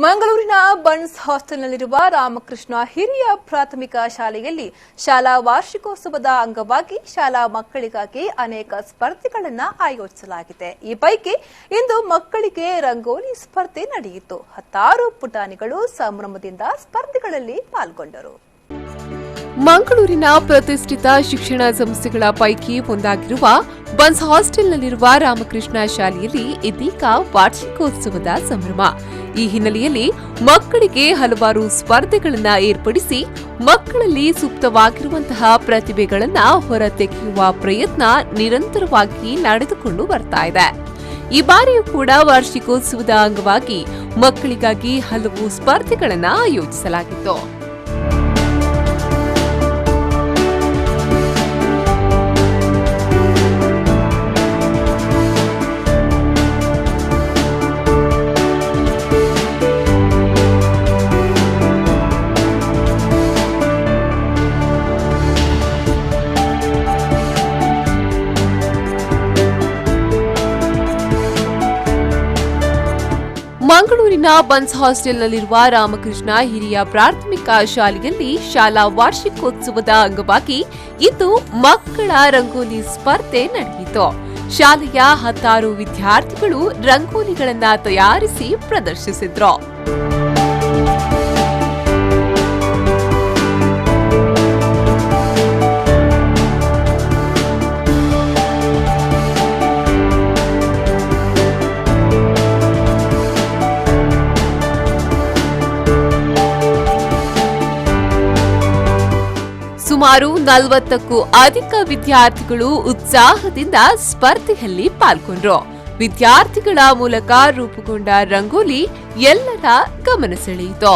ಮಂಗಳೂರಿನ ಬನ್ಸ್ ಹಾಸ್ಟೆಲ್ನಲ್ಲಿರುವ ರಾಮಕೃಷ್ಣ ಹಿರಿಯ ಪ್ರಾಥಮಿಕ ಶಾಲೆಯಲ್ಲಿ ಶಾಲಾ ವಾರ್ಷಿಕೋತ್ಸವದ ಅಂಗವಾಗಿ ಶಾಲಾ ಮಕ್ಕಳಿಗಾಗಿ ಅನೇಕ ಸ್ಪರ್ಧೆಗಳನ್ನು ಆಯೋಜಿಸಲಾಗಿದೆ. ಈ ಪೈಕಿ ಇಂದು ಮಕ್ಕಳಿಗೆ ರಂಗೋಲಿ ಸ್ಪರ್ಧೆ ನಡೆಯಿತು. 10 ಪುಟಾಣಿಗಳು ಸಂಭ್ರಮದಿಂದ ಸ್ಪರ್ಧೆಗಳಲ್ಲಿ ಪಾಲ್ಗೊಂಡರು. ಮಂಗಳೂರಿನ ಪ್ರತಿಷ್ಠಿತ ಶಿಕ್ಷಣ ಸಂಸ್ಥೆಗಳ ಪೈಕಿ ಒಂದಾಗಿರುವ ಬನ್ಸ್ ಹಾಸ್ಟೆಲ್ನಲ್ಲಿರುವ ರಾಮಕೃಷ್ಣ ಶಾಲೆಯಲ್ಲಿ ಇದೀಗ ವಾರ್ಷಿಕೋತ್ಸವದ ಸಂಭ್ರಮ. ಈ ಹಿನ್ನೆಲೆಯಲ್ಲಿ ಮಕ್ಕಳಿಗೆ ಹಲವಾರು ಸ್ಪರ್ಧೆಗಳನ್ನು ಏರ್ಪಡಿಸಿ ಮಕ್ಕಳಲ್ಲಿ ಸೂಕ್ತವಾಗಿರುವಂತಹ ಪ್ರತಿಭೆಗಳನ್ನು ಹೊರತೆಗೆಯುವ ಪ್ರಯತ್ನ ನಿರಂತರವಾಗಿ ನಡೆದುಕೊಂಡು ಬರ್ತಾ ಇದೆ. ಈ ಬಾರಿಯೂ ಕೂಡ ವಾರ್ಷಿಕೋತ್ಸವದ ಅಂಗವಾಗಿ ಮಕ್ಕಳಿಗಾಗಿ ಹಲವು ಸ್ಪರ್ಧೆಗಳನ್ನು ಆಯೋಜಿಸಲಾಗಿತ್ತು. ಮಂಗಳೂರಿನ ಬನ್ಸ್ ಹಾಸ್ಟೆಲ್ನಲ್ಲಿರುವ ರಾಮಕೃಷ್ಣ ಹಿರಿಯ ಪ್ರಾಥಮಿಕ ಶಾಲೆಯಲ್ಲಿ ಶಾಲಾ ವಾರ್ಷಿಕೋತ್ಸವದ ಅಂಗವಾಗಿ ಇಂದು ಮಕ್ಕಳ ರಂಗೋಲಿ ಸ್ಪರ್ಧೆ ನಡೆಯಿತು. ಶಾಲೆಯ 10 ವಿದ್ಯಾರ್ಥಿಗಳು ರಂಗೋಲಿಗಳನ್ನು ತಯಾರಿಸಿ ಪ್ರದರ್ಶಿಸಿದ್ರು. ಸುಮಾರು 40ಕ್ಕೂ ಅಧಿಕ ವಿದ್ಯಾರ್ಥಿಗಳು ಉತ್ಸಾಹದಿಂದ ಸ್ಪರ್ಧೆಯಲ್ಲಿ ಪಾಲ್ಗೊಂಡ್ರು. ವಿದ್ಯಾರ್ಥಿಗಳ ಮೂಲಕ ರೂಪುಗೊಂಡ ರಂಗೋಲಿ ಎಲ್ಲರ ಗಮನ ಸೆಳೆಯಿತು.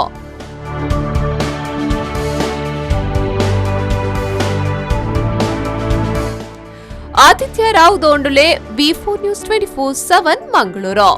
Aditya Rao ದೋಂಡುಲೆ, B4 News 24/7 Mangaluru.